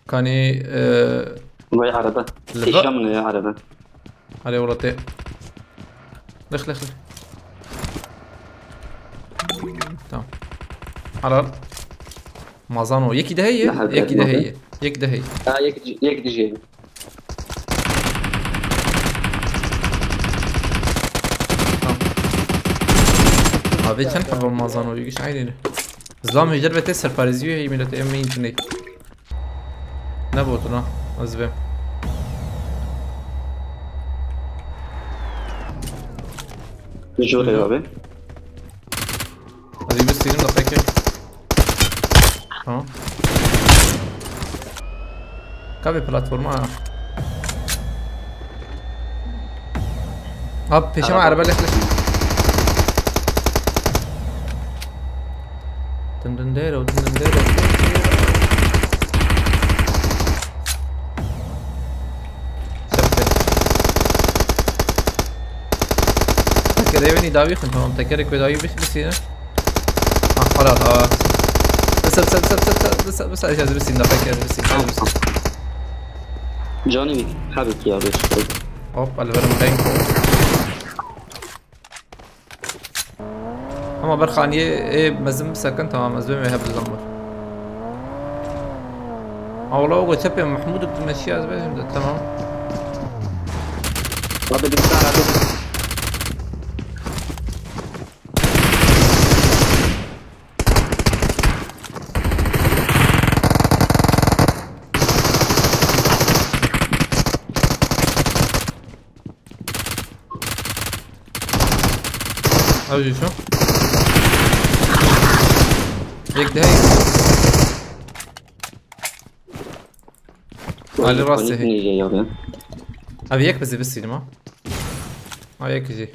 كاني وي عربة تشمنا يا عربة علي ورطي لخ لخ لخ تمام على الأرض ما ظنوا يكي ده هي يكي ده هي يكي ده هي يك دي جيبي هذي كان حبة ما ظنوا يجيش عيني زلام هي جربة تسر باريزيو هي ملت امين جنيه نبوتنا ازبم جوري يا بابي هذي بس تيجي دقيقة ها كابي بلاتفورما هاب بيشما عربة لك تندنديرو تندنديرو كده يبني داوي خن تمام تكرك وداوي بس هنا خلاص بس اجاز بس دقيقة بس جوني حابك يا بيش هوب على برمبين اما برخانية ايه مزم سكن تمام مزم يهب الزمر والله اقول تبي محمود بتمشي ازبي تمام رابط بتاع اوجي شو هيك ده هيك على راسي هيك ابي هيك بس السينما هيك يجي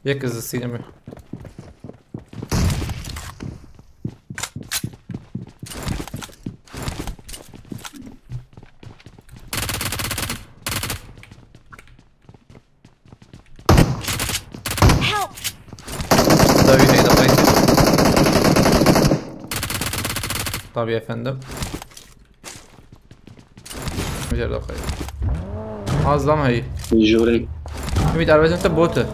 هيك السينما طيب يا فندم مجرد خير عظم هي جوري ميت عربية انت بوته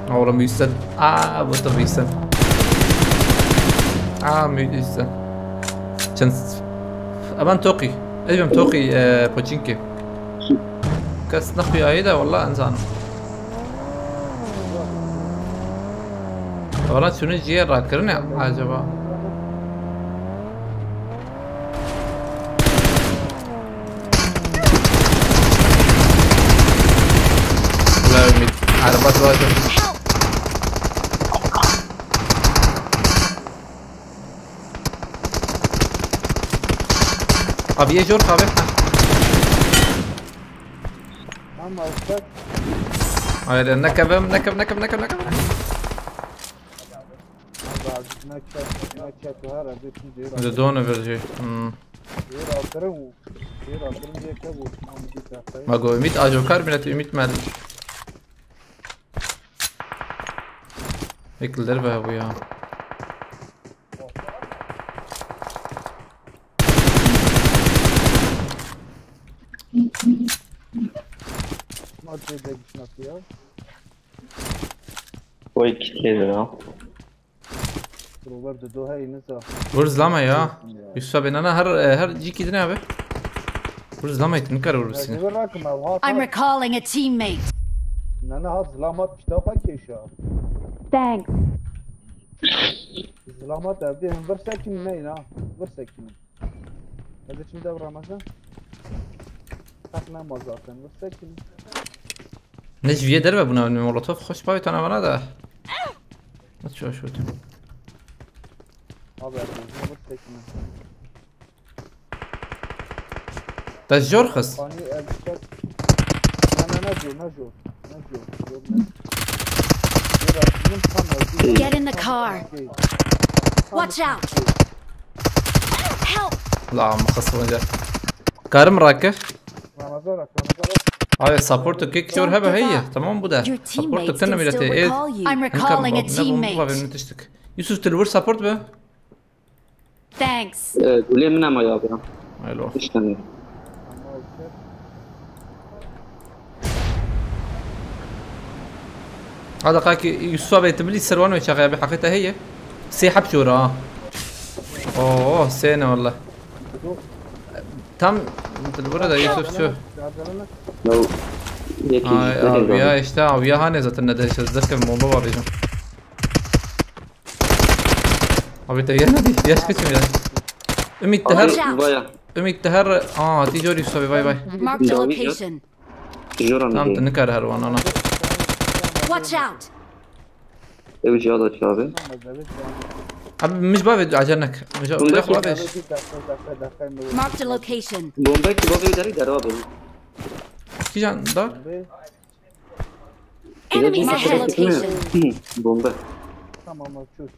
والله ميستن بوته ميستن ميستن شنس ابان توقي ايش توقي بوتشينكي كاس نخبي ايدا والله انسان والله شنو جي راكرني عجبا لا يميت عربات واجب ابي يجور خابر اما استاذ هاي نكب دونه فرجي ما قوي 100 اجو كاربنت 100 مال هيك الدربة ابويا ما تريد شنو فيها ويك كذا روبرت دو هاي نسا ورز لما يا يوسف بين انا هر جي كده ابي ورز لما يتنكر ورسين I'm recalling a teammate. انا هاد ظلامات بشتوقع كيشا Thanks. ظلامات ابدي برسكن نينا برسكن هذا شنو دبر مثلا تقنا مزاتن برسكن نش فيه دربه بنا من مولوتوف خوش بايت انا بنا ده ما تشوف شو تجور خص Get in the car. Watch out. Help. لا ما خص وجه كارم راكه آیا ساپورت کیک جور هبه هی تمام بوده Your ساپورت teammates کنه can میرته still اید recall you. I'm recalling a teammate. تشتك يوسف تلور ساپورت به Thanks. قولي منها ما يابا حلو ايش كان هذا قاك يوسف بيتبلي السروان ويشغل بحقيقته هي سيحب شورا اوه سينا والله تم تلور ده يوسف شو لو هيك ويا اشتا ويا هاني زت الندى تذكر الموضوع بيجون ابي تيانا دي ياش كتشم يعني امي التهر امي التهر تي جوري يوسف باي باي Marked a location. نعم تنكر هروان انا Watch out. ايش هذا شابه مش بابي عجنك مش بابي Marked a location. بومبك بابي داري دروابه كي جان دار Enemies ahead of location. بومبك Tamam abi çöz.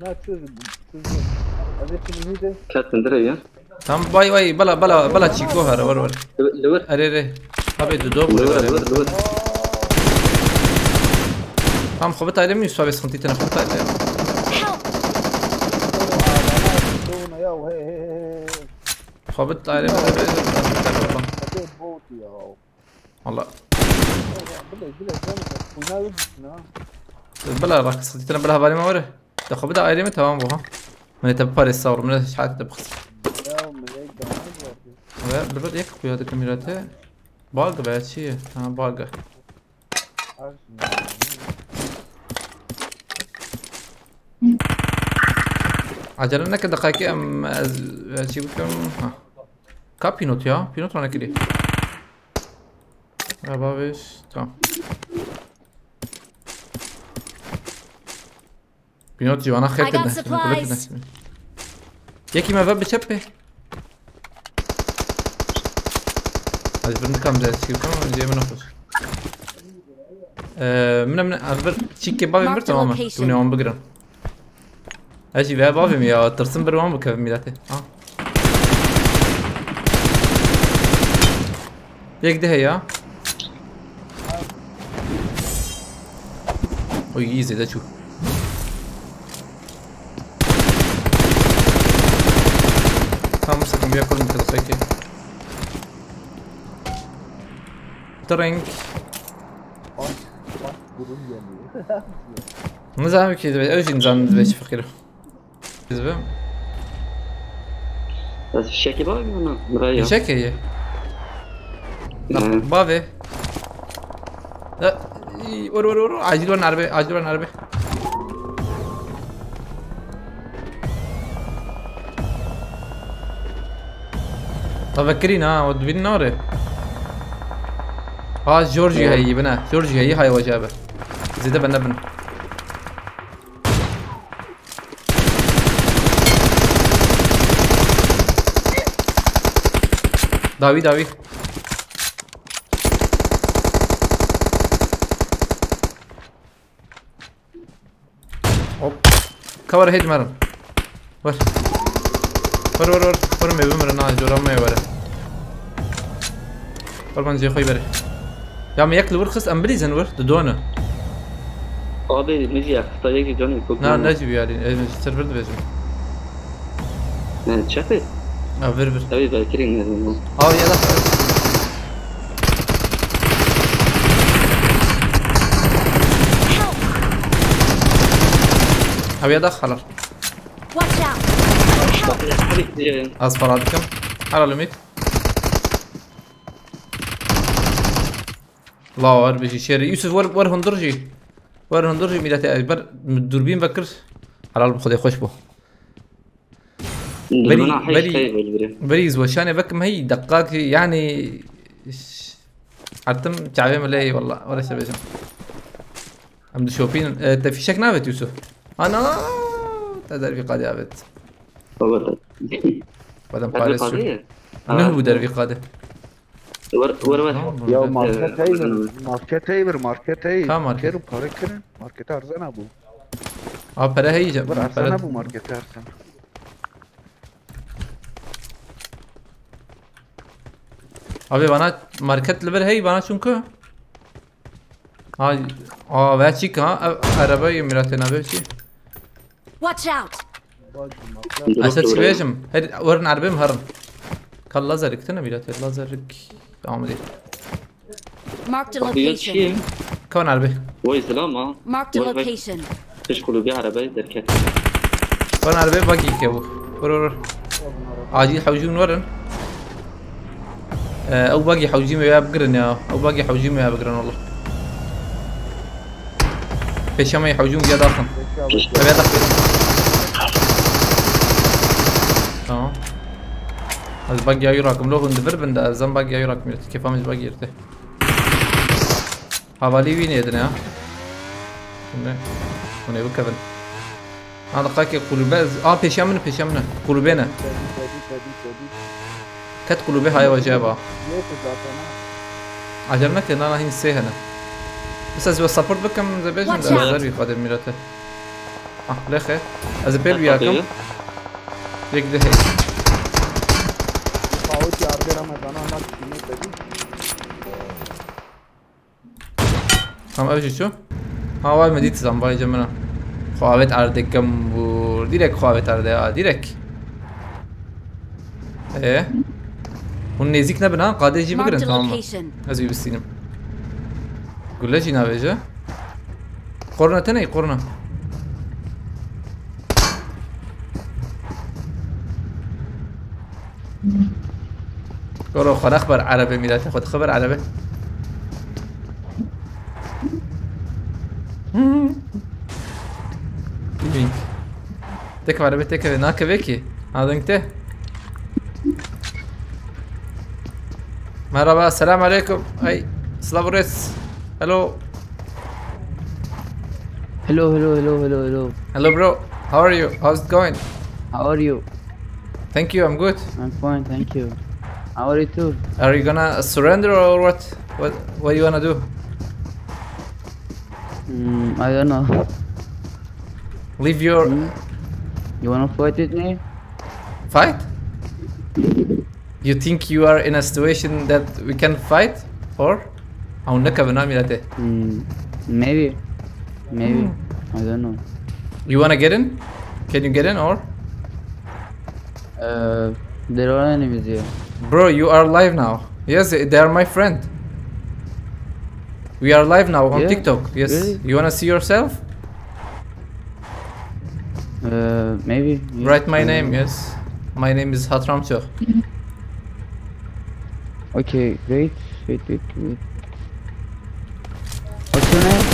Ne çöz? Hadi şimdi de. كاتن دري تمام باي باي بلا تشيكوها ور لور اري ري ابي دوب لور تمام خبط على يوسف بس خنتي انا خبط على Help. Doğuna ya he. خبط على Hadi bot ya. والله Bile canım. Oynar mısın ha? بلا رقص خنتي انا بلا بالي ما وره خبط على يمين تمام بوها من تبقى الصور من شحات تبخس Ya melek daha var. لبر يك في هذا الكاميرات باقة بعد شيء باقة عجلنا كدقائق ام شيء بكم كا بينوت يا بينوت رانا كده بابيش تمام بينوت جوانا خير كده يكي ما باب بشبه أجبرني كم زاد شيء كم جاي من أخوش من أجبر شيء كبابي مرت ماما توني عم بقرن أجي بقى بابي ميا ترسم بروان بكيف ميلاته يك ده هي أو يزي ده شو هم مسكن بياكل من كده ترينك نزعم كده ايش نزعم باش فكره كذبه بس الشكل بابي انا مغير شكل هي بابي لا ور عاجلون عربي تفكرين ودبي النار جورجي هي بنا جورجي هي هاي وجابه زيد بنا داوي اوب كور هيد مرن ور مي بمرن جورا مي ور من زي خوي بره يا عم ياكل ورخص امبليزن ور دونه abi نجي اختاريك جوني كوك لا نجيب يعني سيرفر بيزم شافي فيرفر ابي باكرين يلا ابي ادخل Watch out. اصفر عندكم على الليميت الله ور بيجي شيري يوسف ور هندرجي ميلاتي اجبر الدوربين بكر على بخذ يخش بو بريز وشاني بك ما هي دقاق يعني عرتم تعبين ملاي والله ولا شيء بيجي عم شوفين انت في شك نافت يوسف انا تقدر في قادة عبد بعدين قارس شو نهبو دربي قادة Ya market hayır. Ha, market. Kerim para kerin. Market arzana bu. para هي جاب Arzana bu market arzana. Abi bana market level hey bana çünkü. Aa ve çık ha arabayı Mirat'ın abi şey. Watch out! Asad şibejim. Hadi ورن عربي مهرن. كان لازر اكتنا ميلاد لازر عامل ايه؟ Marked a Kapıyı location. açayım. كون عربي Vay selam ha. Marked a location. تشكلوا بيه عربية دركات. كون عربي باقي كابو ورور عاجي حوجين ورن او باقي حوجين يا بقرن يا او باقي حوجين يا بقرن والله بيشامي حوجين يا داخل يا داخل تمام از باقي يراكم لو هند بربن ده زم باقي يراكم كيف مش باقي يرته حوالي وين يدنا هنا بكفن هذا قاكي قلوبات بيشامنا قلوبنا كات قلوبي هاي وجابها عجبنا كنا راح نسيهنا بس از سبورت بكم زبيجن ده زربي قادم ميراته لخه از بيل وياكم يك ده هي فاوت यार दे रहा मैं गाना ना सुनने लगी هم اوجي شو هاي مديت زنباي جمنا خواهد ارده گمبور دیرک خواهد ارده دیرک اون نزیک نبنا قاده جی بگرن Marked a تمام location. از بستینم گله جی نویجه قرنه تنه قرنه قرو خود خبر عربه میراته خود خبر عربه تك عربي تك هناك بيكي هذا انت مرحبا السلام عليكم اي سلافوريس hello hello bro how are you how's it going How are you? thank you I'm good I'm fine, thank you. How are you too? are you gonna surrender or what do you wanna do I don't know. leave your You wanna fight with me? fight you think you are in a situation that we can fight or او نكبنا ميلاته Maybe. I don't know. you wanna get in can you get in or There are enemies here. bro you are live now yes they are my friend we are live now on Yeah? TikTok yes Really? you wanna see yourself Maybe. Yeah. write my name yes my name is Hatramcho Okay, wait. What's your name?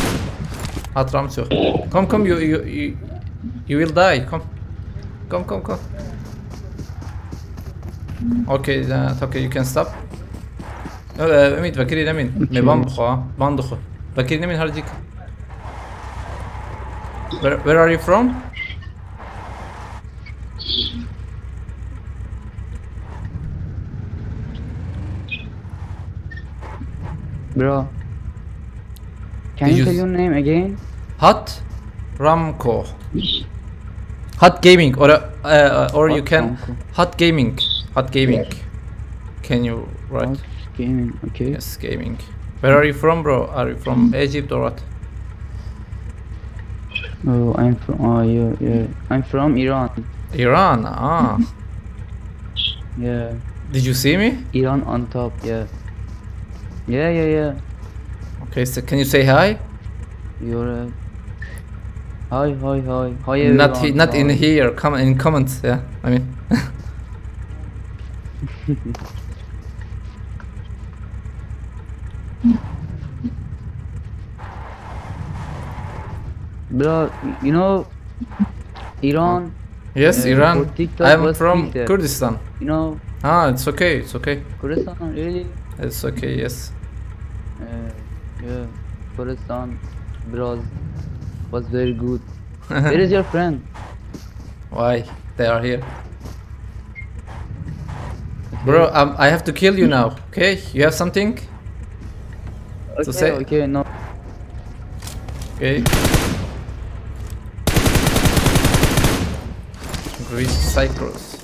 Hatramcho come you will die come okay okay you can stop امين فكرين امين مي بندخو فكرين امين هرجيك where are you from Bro. Can Did you you tell your name again? Hot Ramco Hot Gaming or you Hot can Ramco. Hot Gaming can you write Gaming, okay. yes gaming where are you from bro are you from Egypt or what Oh, yeah. I'm from Iran. Iran Yeah. did you see me Iran on top, yeah. Yeah. okay so can you say hi You're hi everyone. not in here come in comments yeah I mean Bro, you know Iran. yes Iran for TikTok I'm was from Twitter. Kurdistan You know it's okay Kurdistan, really? it's okay yes Yeah, Kurdistan, bros, was very good. Where is your friend? why they are here bro I have to kill you now okay you have something to say Okay, no. okay Great Cycros